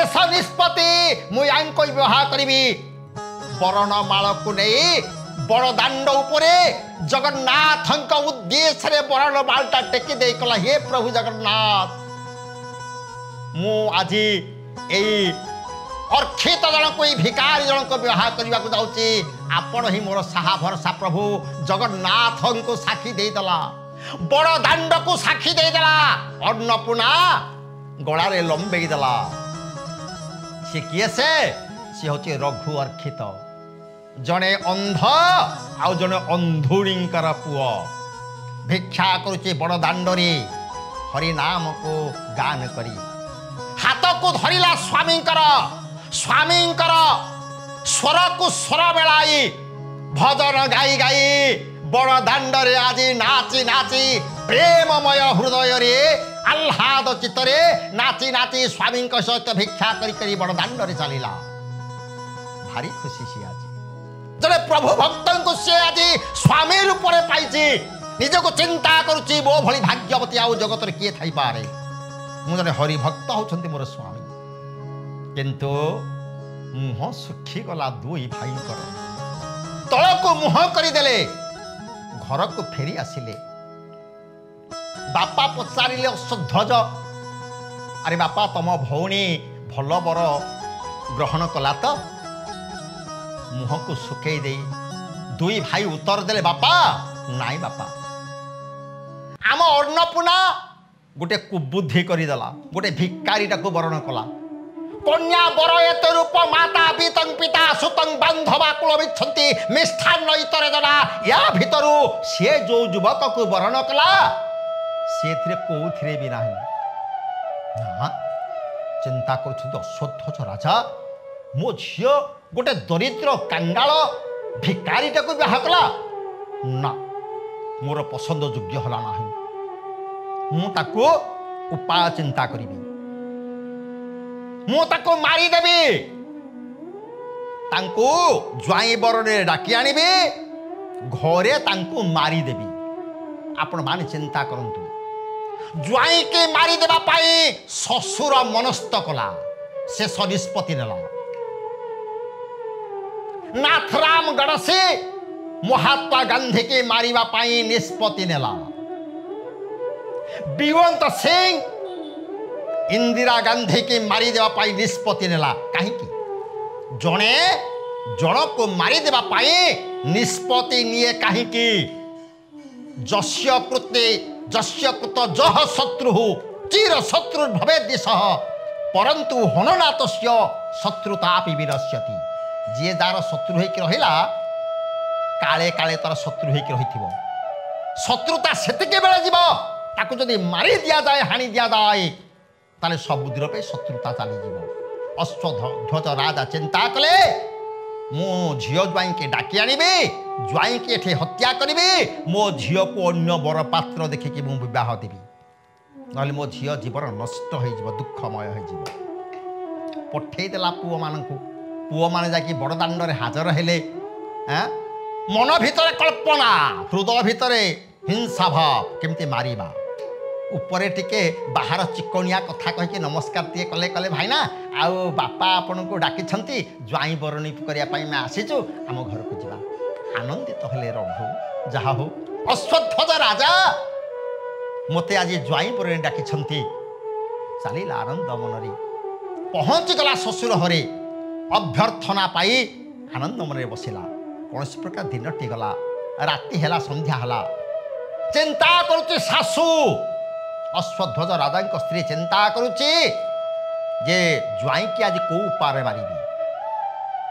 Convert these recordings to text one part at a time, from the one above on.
शेष निष्पत्ति मुझे विवाह करी बरणमाल को नहीं बड़दाण्ड उपरे जगन्नाथ उद्देश्य बरणमालटा टेकी दे कला हे प्रभु जगन्नाथ मु आज यही अर्थित जन को भिकारी जन को विवाह करने को जाऊँगी आपण ही मोर साहा भरसा प्रभु जगन्नाथ को साक्षी देदेला बड़दाण्ड को साक्षी देदेला अन्नपूर्णा गलारे लंबे देला सी किए सी हूँ रघु अर्थित जड़े अंध आउ जड़े अंधुड़ींकर पुओ भिक्षा करुचे बड़दाण्डरे हरिनाम को गान करी हाथ को धरिला स्वामींकर स्वर को स्वर बेलाई भजन गाई गाई बड़दाण्डरे आज नाची नाची प्रेममय हृदय रे आह्लाद चित्तरे नाची नाची स्वामी सहित भिक्षा करी बड़दाण्डरे चलला भारी खुशी सी आज जड़े प्रभु भक्त को सी आज स्वामी रूप में पाई निजक चिंता करुच्ची मो भली भाग्यवती आउ जगत किए थी पारे मुझे हरिभक्त होती मोर स्वामी किंतु मुह सुखी गला दुई भाई तल को मुह करदे घर को फेरी आसिले बापा पचारे अश्वध्वज अरे बापा तुम भौणी भल बर ग्रहण कला तो मुह को सुखे दे दुई भाई उत्तर देले बापा नाई बापा आम अन्नपूर्णा गोटे कुबुद्धि करदेला गोटे भिकारीटा को वरण कला कन्या बर एत रूप माता पितं पिता सुतं बांधवा कुल बिछंती मिष्ठान्न इतर जना या भितरु से जो युवक को वरण कला से कौथिरे भी नहीं ना चिंता कर अश्वत्थ राजा मो झील गोटे दरिद्र कांगाल भिकारीटा को विवाह कला ना मोर पसंद योग्य हला ना मुझे उपाय चिंता करी मुझे मारिदेवी ज्वाई बरणे डाकी आनी घरे मारिदेवी आपण माने चिंता करंतु ज्वाई के मारिदेवा पाई ससुर मनस्थ कला शेष निष्पत्ति नेला नाथराम गणसी महात्मा गांधी के मारिबा पाई निष्पत्ति नेला बिवंत सिंह इंदिरा गांधी की मारिदेवा पाई निष्पत्ति नेला कहीं जड़े जन को मारिदेवा पाई निष्पत्ति निये कहीं जस्य कृत जह शत्रु चिर शत्रु भवे दिश परंतु हननाथ शत्रुता विनश्यति जी दार शत्रु होकर रहा काले काले तार शत्रु होकर रही शत्रुता सेतिके बेले जीव ताकू जदि मारी दिया जाए हाणी दिया जाए ताले सबुदिन पे शत्रुता चलीज अश्वध्वज राजा चिंता कले मो झील ज्वाई के डाकी आनी ज्वाई के एठे हत्या करी मो झील को अन्य बर पात्र देखिकी मु विवाह देवी ना मो झील जीवन नष्ट हो दुखमय हो पठेदेला पुओ मान पुओ मैंने जाकि बड़दाण्ड हाजर हेले मन भितर कल्पना हृदय भितर हिंसा भाव केमती मारिबा उपरे टिके बाहर चिकनिया कथा कहीकि नमस्कार टे कले कले भाईना आउ बापा आपन को डाकी ज्वाई बरणी करने में आसीचु आम घर को जावा आनंदित हेले रघु जहा हो अश्वत्थज राजा मते आज ज्वाई बरणी डाकी चलीला आनंद मन पहुँची गला ससुर हरे अभ्यर्थना पाई आनंद मन बसिला कौन प्रकार दिन गला राति है संध्या है चिंता करुच्ची सासू अश्वध्वज राजा स्त्री चिंता करुच्ची जे ज्वाई की आज कौ उपाय मारिबी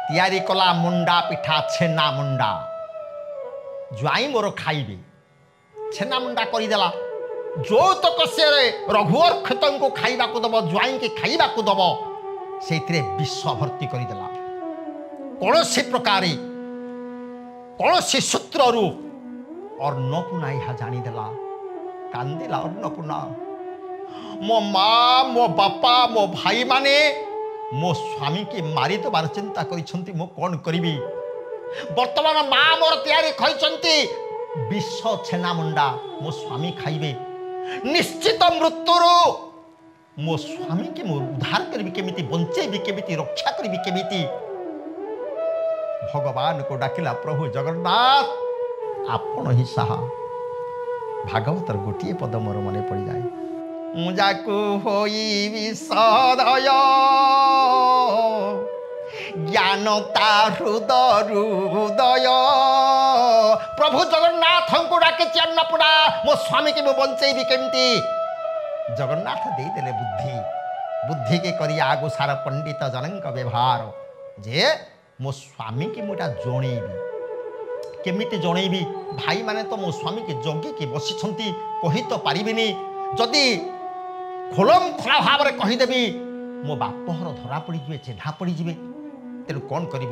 तैयारी कला मुंडा पिठा छेना मुंडा ज्वाई मोर खाइबे छेना मुंडा करदेला जो तक से रघुअर्थित को खाइबा को दब ज्वाई के खाइबा को दब से विष भर्ती करदेला कौन सी प्रकार कौन सी सूत्रु अन्नपूर्णा यह जानीदेला कांदेला अन्नपूर्णा मो माँ मो बापा मो भाई माने मो स्वामी के मारिदेवार चिंता करिसंती मो कौन करी बर्तमान माँ मोर तैयारी खइसंती विष छेना मुंडा मो स्वामी खाइबे निश्चित मृत्युर मो स्वामी की मो उद्धार करी केमिति बंचेबी केमिति रक्षा करी केमिति भगवान को डाकिला प्रभु जगन्नाथ आपण ही साहा। भागवतर गोटे पद मोर मन पड़ जाए मुझाकू होई सदय ज्ञानता हृदय प्रभु जगन्नाथ को डाके अन्नपूर्णा मो स्वामी की मो बंचेबी केमती जगन्नाथ देदेले बुद्धि बुद्धि के करी आगु सार पंडित जनक व्यवहार जे मो स्वामी की मुझा जणेबी केमिति जणेबी भाई माने तो मो स्वामी के जगी के बसी कही तो पारिबिनी जदि खोलम खोला भाव में कहीदेवी मो बापहर धरा पड़े चिन्हा पड़े तेणु कौन कर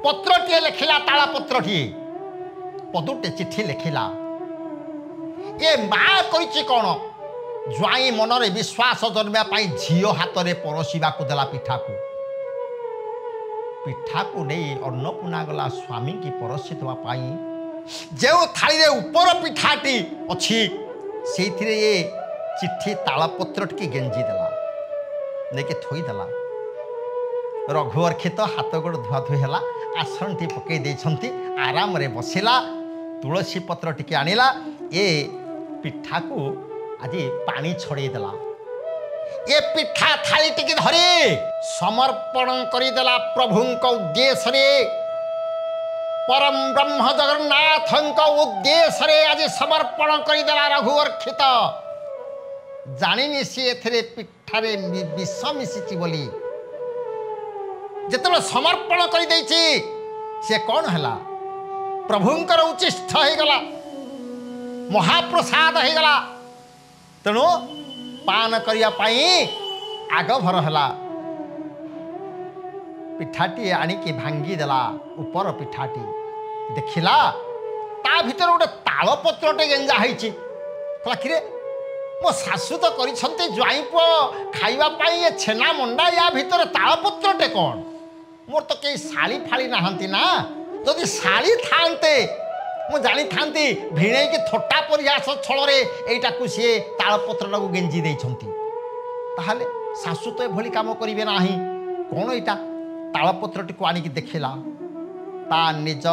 पत्रटे लिखिला ताला पत्रटी पदुटे चिठी लिखिला ये माँ कही कौन ज्वाई मनरे विश्वास जन्मापी झील हाथ में परसिबा देला पिठा को नहीं अन्नपूर्णा गला स्वामी की परसी देवाई जो थाली रे ऊपर पिठाटी अच्छी से चिट्ठी तालपत्र टी गेंजी देला नहीं थोईदेला रघुवर खेत हाथ गोड़ धुआ धुई है आसन टी पकई देछंती आराम रे बसिला तुलसी पत्र टी आनिला ये पिठा को आज पानी छड़े देला ये पिठा थाली टी धरी समर्पण करदेला प्रभु उद्देश्य रे परम ब्रह्म जगन्नाथ उद्देश्य रे आज समर्पण करदेला रघुवर खेत जानी सी एथरे पिठारे विष मिसी बोली जिते समर्पण कर सी कौन है प्रभुंकर उचिष्ट हो गला महाप्रसाद हो गला तेणु पान करने आग भर है पिठाटी आनिकी भांगी देला ऊपर पिठाटी देखिला ता भीतर गोटे तालपत्रटे गेंजा है कि मो शाशु तो करिसंते ज्वाई पुओ खाइबा ये छेना मंडा या भीतर तालपत्रटे कौन मोर तो कई शाली फाली नहांती ना जदि शाली थांते मु जानी थांती भिणे के थोटा परिहास छल एटा को सी तालपत्र को गेंजी देइछंती ताहाले शाशु तो एभली काम करिवे नाही कोन एटा तालपत्रटी को आनिकी देखिला ता निज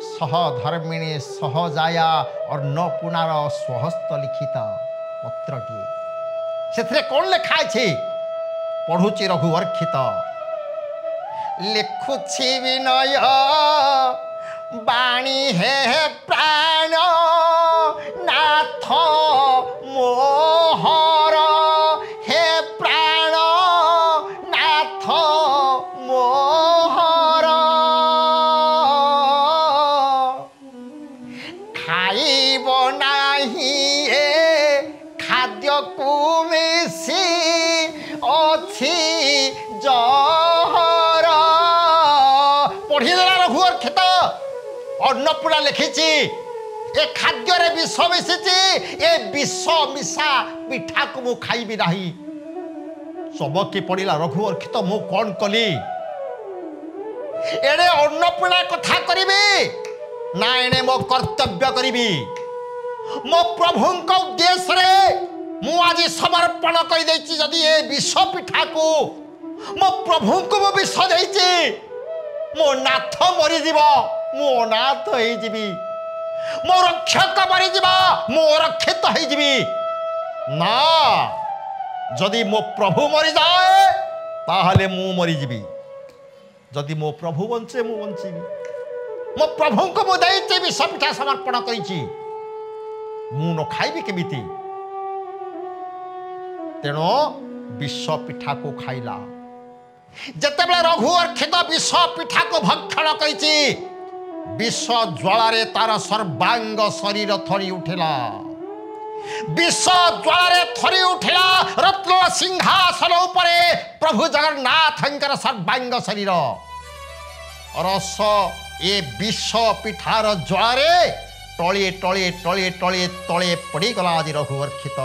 सहधर्मिणी सहजाया अन्नपूर्णार स्वहस्त लिखित पत्रटी से कौन लिखा है पढ़ुची रघुवर्षित लिखुछि विनय बाणी हे प्राण नाथ मोहर हे प्राण नाथ मोहर खाइब नाही खाद्य को मिसी अच्छी जहर पढ़ीदेला रघुवर खेत अन्नपूर्णा लिखी ए खाद्य रे विष मिसी ए विष मिशा पिठा को मु खाइबी नाही सबके पड़िला रघुवर खेत मु कौन कली एड़े अन्नपूर्णा कथा करिबी ना एने मो कर्तव्य करिबी मो प्रभु उद्देश्य रे मु आज समर्पण कर देछि जदि ए विष पिठा को मो प्रभु को मो विष देछि मो नाथ मरी जीव मो नाथ हो जीवी मो रक्षक मरी जीव मो रक्षित हो जीवी ना जदि मो प्रभु मरी जाए ताहले मु मरी जीवी जदि मो प्रभु बंचे मु बंचीबी मो प्रभु को मु देछि विष पिठा समर्पण करिछि मु न खाइबी केमिति तेणु विष पिठा को खाइला जेतेबेले रघुवर्षित विष पिठा को भक्षण करिछि विष ज्वालारे तार सर्वांग शरीर थरी उठिला विष ज्वालारे थरी उठिला रत्न सिंहासन उपरे प्रभु जगन्नाथंकर सर्वांग शरीर रस ए विष पिठार ज्वालारे टळे टळे टळे टळे तळे पड़गला आज रघुवर्षित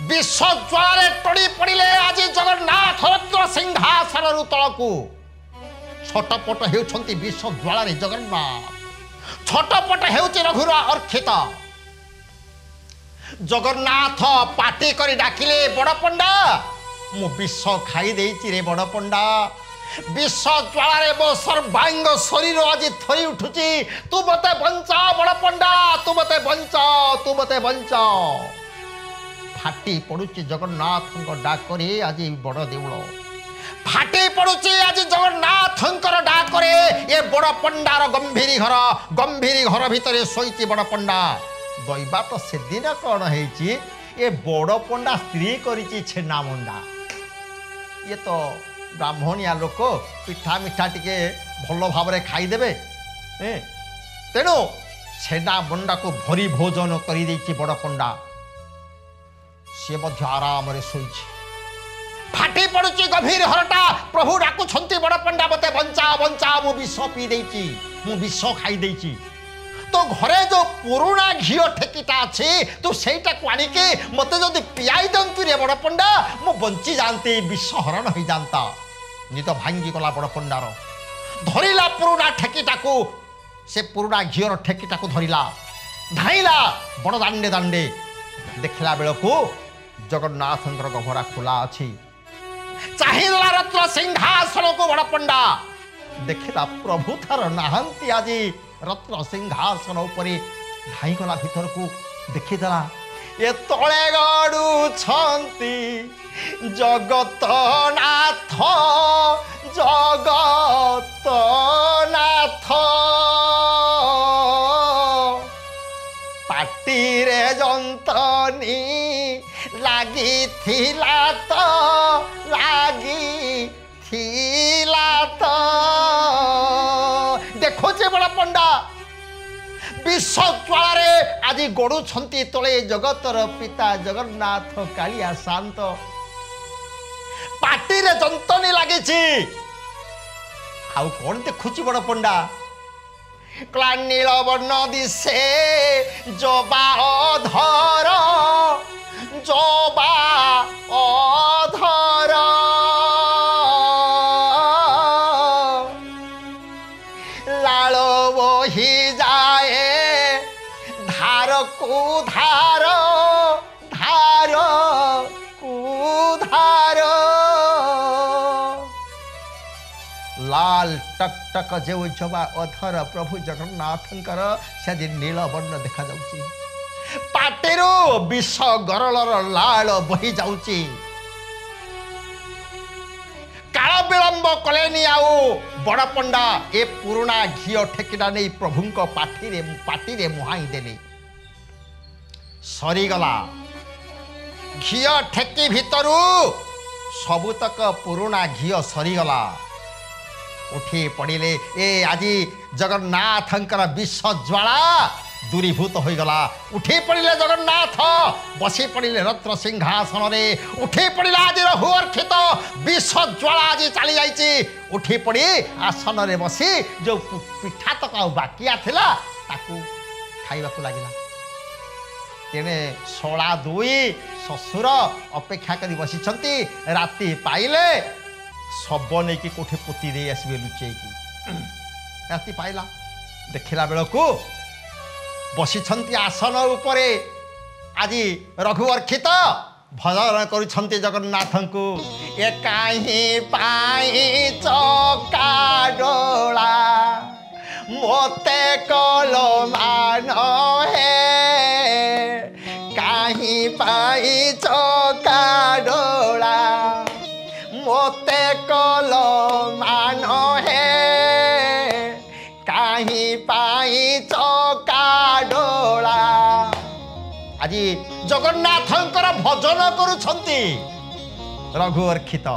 विष ज्वारे टड़ी पड़े आज जगन्नाथ रत्न सिंहासन तल को छटपट होती विष ज्वारे जगन्नाथ छटपट हो रघुवर अर्चित जगन्नाथ पाटी करी डाकिले बड़ पंडा मु विष खाई देइछि रे बड़ पंडा विष ज्वाला मो सर्वांग शरीर आज थरी उठुची तू मते बंचा बड़ पंडा तू मते बंचा फाटी पड़ुची जगन्नाथ डाक आज बड़ देउल फाटी पड़ुची आज जगन्नाथ डाक ये बड़ पंडार गंभीरी घर भितर शोची बड़ पंडा दैवा तो से दिन कौन है ये बड़ पंडा स्त्री करी छेना मंडा ये तो ब्राह्मणिया लोक पिठा मिठा टिके भल भाव खाईदे तेणु छेना मंडा को भरी भोजन कर बड़ पंडा सी आराम शोची फाटी पड़ुची गभीर हरटा प्रभु डाकुछंती बड़ पंडा मते बंचा बंचा मु विष पी देइची मु विष खाई देइची तो घरे जो पुराना घी ठेकीटा अच्छी तू सेटा को आनिके मते जदि पियाई दंतु रे बड़ पंडा मु बंची जानती विष हरण हो जानता निद भांगी गला बड़ पंडार धरिला पुराना ठेकीटा को से पुराना घी ठेकीटा को धरिला धाइला बड़ दांडे दांडे देखला बेलको जगन्नाथंकर गहरा खोला अच्छी चाहिला रत्न सिंहासन को बड़ पंडा देखला प्रभु थार नाहंती आज रत्न सिंहासन उपरे धाईगला भीतर को देखीदेला ये तले गड़ू छंती जगत नाथ पाटी रे जंतनी लागी थिला तो देखो जे बड़ा पंडा विष ज्वाला आज गड़ू तले जगतर पिता जगन्नाथ कालिया शांत पाटी रे जंतनी लगी आउ कौन देखुची बड़ पंडा कला नील वर्ण दिशे जबा अधर लाल बही जाए धार को धार लाल टक टक जो जबा अधर प्रभु जगन्नाथंकर से नील वर्ण देखा जाउची पाटेरो विष गरलर लाल बही जाउची काल विलंब कलेनी आउ बड़ पंडा ए पुराना घी ठेकीटा नहीं प्रभु पाटी रे मुहाई देले सरीगला घी ठेकी भितरू सबुतक पुराना घी सरीगला उठी पड़े ए आज जगन्नाथंकर विष ज्वाला दूरीभूत हो गला उठी पड़े जगन्नाथ बसी पड़े रत्न सिंहासन रे उठी पड़ा आज रघुअर्खित विष ज्वाला आज चली जाइए उठी पड़ी आसन रे बसी जो पिठा तक बाकिया थिला ताकू खाइबा को लागिला तेने सोला दुई ससुर अपेक्षा करी बसी राति पाइले सब नहीं कि कोठे पोती दे आसबे लुचेकी राति पाइला देखला बेलको बसी आसन उपरे आज रघुअर्खित भजन करुछंती जगन्नाथ को ए काहीं पाई चका डोला मोते कल मान है काहीं पाई चका डोला मोते कल मान है काहीं पाई चका डोला आज जगन्नाथंकर भजन करुछंती रघुअर्खित।